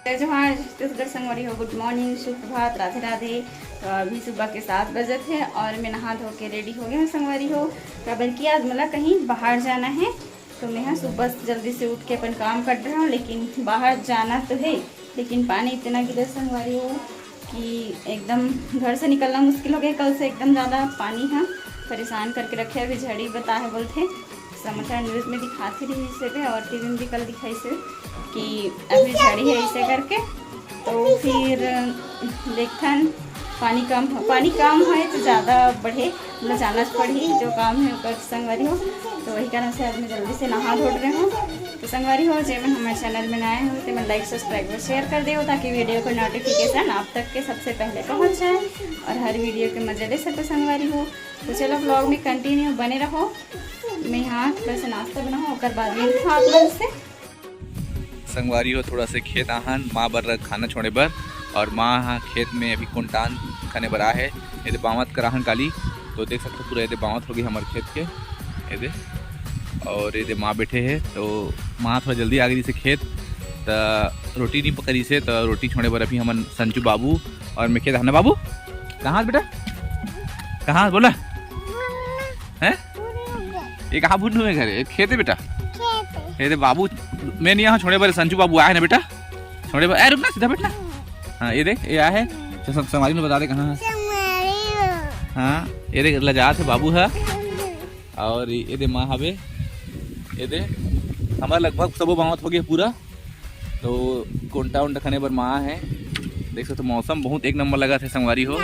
जोहार छत्तीसगढ़ संगवारी हो, गुड मॉर्निंग, सुप्रभात, राधे राधे। तो अभी सुबह के 7 बजे थे और मैं नहा धो के रेडी हो गया हूँ संगवारी हो। बल्कि आज मतलब कहीं बाहर जाना है तो मैं यहाँ सुबह जल्दी से उठ के अपन काम कर रहा हूँ, लेकिन बाहर जाना तो है, लेकिन पानी इतना गिरा संगवारी हो कि एकदम घर से निकलना मुश्किल हो गया। कल से एकदम ज़्यादा पानी है, परेशान करके रखे। अभी झड़ी बता है बोलते समाचार न्यूज़ में दिखाती रही इसे और टीवी में भी कल दिखाई से कि अभी झड़ी है इसे करके। तो फिर देखन पानी कम है तो ज़्यादा बढ़े, मतलब जाना पड़ी जो काम है कर संगवारी हो। तो वही कारण से आज मैं जल्दी से नहा धो रहे हूँ। तो संगवारी हो जब हमारे चैनल में आए हो तो मैं लाइक सब्सक्राइब और शेयर कर दे ताकि वीडियो को नोटिफिकेशन आप तक के सबसे पहले पहुँच जाए और हर वीडियो के मजे ले सको संगवारी हो। तो चलो ब्लॉग में कंटिन्यू बने रहो। मैं यहाँ वैसे नाश्ता बनाऊँ और बाद में आप लोग से संगवारी हो थोड़ा से खेत आहन माँ बर खाना छोड़े बर और माँ हाँ खेत में अभी कुंटान खाने बर है ये बावत कराहन काली। तो देख सकते पूरा ये बावत हो गई हमारे खेत के ये और ये माँ बैठे है। तो माँ थोड़ा जल्दी आ गई से खेत तो रोटी नहीं पकड़ी से तो रोटी छोड़े बर अभी हम संजू बाबू और मैं खेत आना। बाबू कहाँ बेटा कहाँ बोला है ये कहाँ भून हुए घर खेत है बेटा ये बाबू मैं नहीं यहाँ छोड़े बारे संजू बाबू आए ना बेटा छोड़े बारे रुकना सीधा बैठना। हाँ ये देख ये आया है संगवारी में बता दे कहाँ है। हाँ ये देख लजात है बाबू है और ये दे माँ हवे ये दे हमारा लगभग सब बावत हो गया पूरा। तो कोंटा उंटा खाने पर माँ है देख सकते तो मौसम बहुत एक नंबर लगा था संगवारी हो।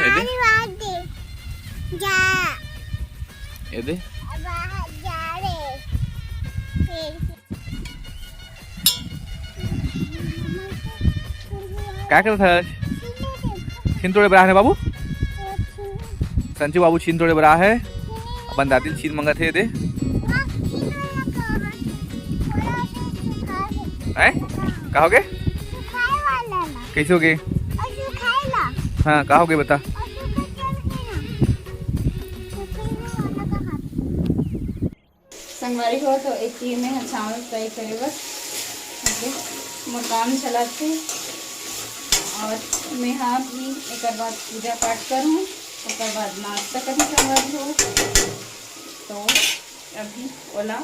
ये दे क्या करता है छीन तोड़े बरा है बाबू संजू बाबू छीन तोड़े बरा है अपन दादी छीन मंगा थे दे कहोगे कैसे होगे। हाँ कहोगे बता संगवारी हो। तो एक ही में चावल फ्राई करे बस मोर काम चला थे और मैं यहाँ भी एक बाद पूजा पाठ करूँ और बाद नाश्ता करूँ संगवारी हो। तो अभी ओला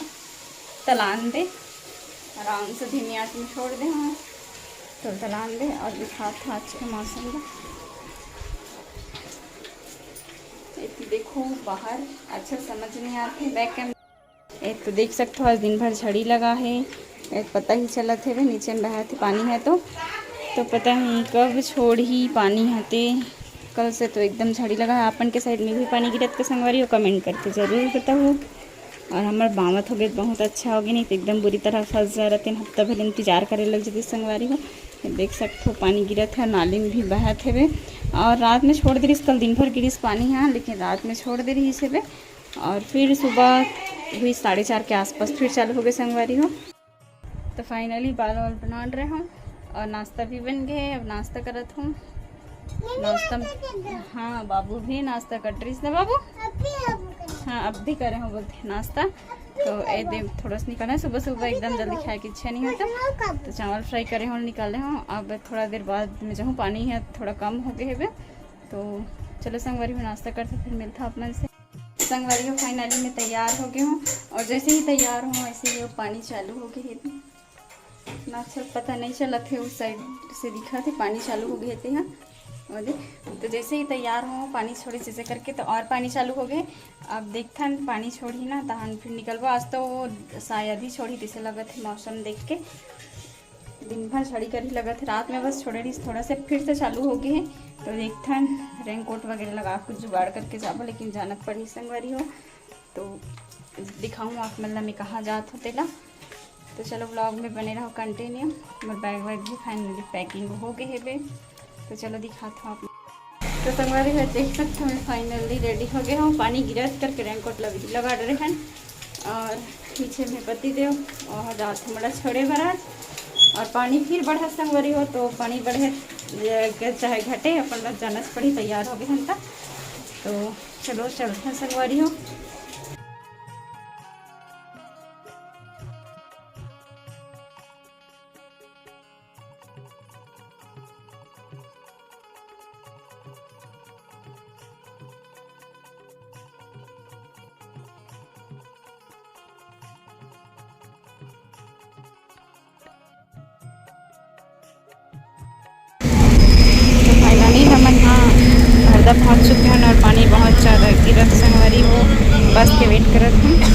तलान दे आराम से धीमी आंच में छोड़ दे। हाँ तो तलान दे और दिखा था आज के मौसम का देखो बाहर अच्छा समझ नहीं आते बैक कैमरा। एक तो देख सकते हो आज दिन भर झड़ी लगा है, एक पता ही चला थे नीचे में बहा थे पानी है तो पता नहीं कब छोड़ ही पानी हते। कल से तो एकदम झड़ी लगा है। अपन के साइड में भी पानी गिरत के संगवारी हो कमेंट करके ज़रूर बताओ। और हमारे बावत हो गए बहुत अच्छा हो गया, नहीं तो एकदम बुरी तरह फंस जा रहे थे। हफ्ता भर इंतजार करे लग जाती संगवारी हो। देख सकते हो पानी गिरत है, नाली में भी बहत है और रात में छोड़ दे रही। कल दिन भर गिरी पानी है लेकिन रात में छोड़ दे रही इसे और फिर सुबह हुई 4:30 के आसपास फिर चालू हो गए संगवारी हो। तो फाइनली बाल वाल बना रहे हूँ और नाश्ता भी बन गए। अब नाश्ता करत हूँ नाश्ता। हाँ बाबू भी नाश्ता कर रही है बाबू। हाँ अब भी करे हूँ बोलते नाश्ता। तो ये दे थोड़ा सा निकाला है, सुबह सुबह एकदम जल्दी खाए की इच्छा नहीं होता। तो चावल फ्राई करे हूँ निकाले हूँ। अब थोड़ा देर बाद में जाऊँ पानी है थोड़ा कम हो गए है। तो चलो संगवारी में नाश्ता करते फिर मिलता अपन से। संगवारी हो फाइनली मैं तैयार हो गई हूँ और जैसे ही तैयार हूँ वैसे ही पानी चालू हो गए है ना। अच्छा पता नहीं चला थे उस साइड से दिखा थे पानी चालू हो गए थे यहाँ और तो जैसे ही तैयार हो पानी छोड़े जैसे करके तो और पानी चालू हो गए। अब देखता पानी छोड़ी ना तहन फिर निकलवा। आज तो शायद ही छोड़ी जैसे लगा थे मौसम देख के दिन भर छड़ी कर ही लगा थे। रात में बस छोड़े रही थोड़ा से फिर से चालू हो गए हैं। तो देखता रेन कोट वगैरह लगा कुछ जुगाड़ करके जाबो लेकिन जानत पड़ी संगवारी हो। तो दिखाऊँ आप मतलब मैं कहाँ जात हो तेला। तो चलो ब्लॉग में बने रहो कंटिन्यू। मेरे बैग वैग भी फाइनली पैकिंग हो गए है तो चलो दिखाता हूँ आप। तो संगवारी में देख सकते हो मैं फाइनली रेडी हो गया हूँ। पानी गिरत करके रेनकोट लगा रहे हैं और पीछे में पति देव और जाते बड़ा छोड़े बराज और पानी फिर बढ़ा संगवारी हो। तो पानी बढ़े चाहे घटे अपन बस जाना पड़ी तैयार हो गए हम तक। तो चलो चलते हैं संगवारी हो। ज़्यादा पहुँच चुके हैं और पानी बहुत ज़्यादा गिरत संगवारी हो बस के वेट करत हैं।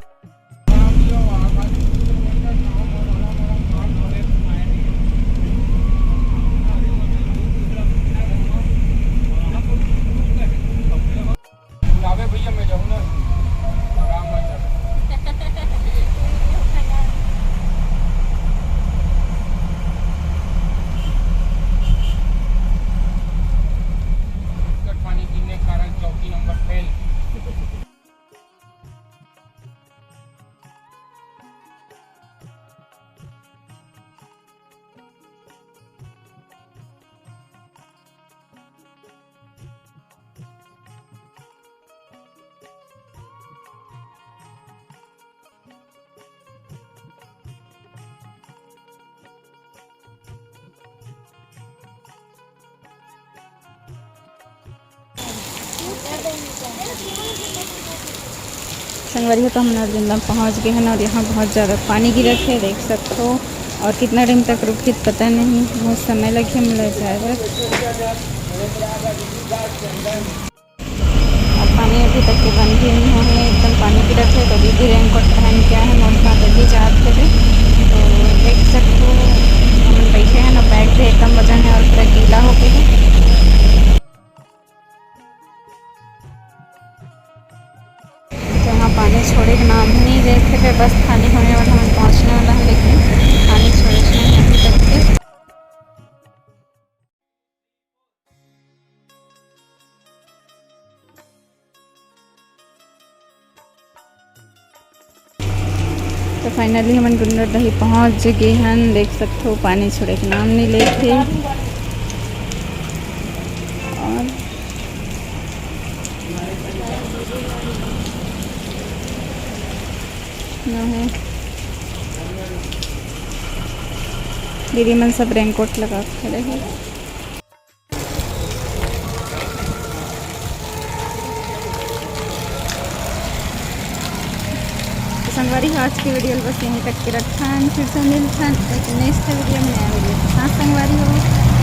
संगवारी हो तो हम नरजंदा पहुँच गए हैं और यहाँ बहुत ज़्यादा पानी गिरत है, देख सकते हो। और कितना टाइम तक रुकी पता नहीं, बहुत समय लगे मिल जाएगा। और पानी अभी तक के बंद ही नहीं है, एकदम पानी गिरत है। तो दीदी रेनकोट पहन के है मौका जल्दी जाते थे। तो देख सकते हो हम बैठे हैं ना, बैग भी एकदम वजन है और पूरा गीला हो गया है। पानी छोड़े के नाम ही नहीं लेते थे, बस खाली होने वाला हमें पहुंचने वाला है, लेकिन पानी छोड़े नहीं अभी तक के। तो फाइनली हम गुंडर दही पहुंच गए हैं, देख सकते हो। पानी छोड़े के नाम नहीं लेते और है दीदी मन सब रेनकोट लगा खड़े हैं। तो संगवारी आज की वीडियो बस यहीं तक के रखा है, फिर से मिलता है एक नेक्स्ट वीडियो में, नया वीडियो के साथ संगवारी हो।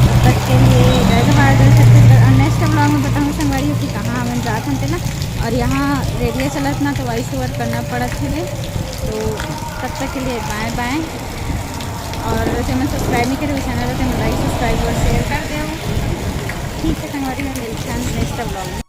तब तक के लिए जय भारत छत्तीसगढ़। और नेक्स्ट ब्लॉग में बताऊँ संगवारी हो कि कहाँ हम जाते थे ना, और यहाँ रेडियो चलत ना तो वॉइस ओवर करना पड़त है। तो तब तक के लिए बाय बाय। और जैसे मैं सब्सक्राइब नहीं करी चैनल तो लाइक सब्सक्राइब और शेयर कर दो। ठीक है संगवारी में मिलते हैं नेक्स्ट ब्लॉग में।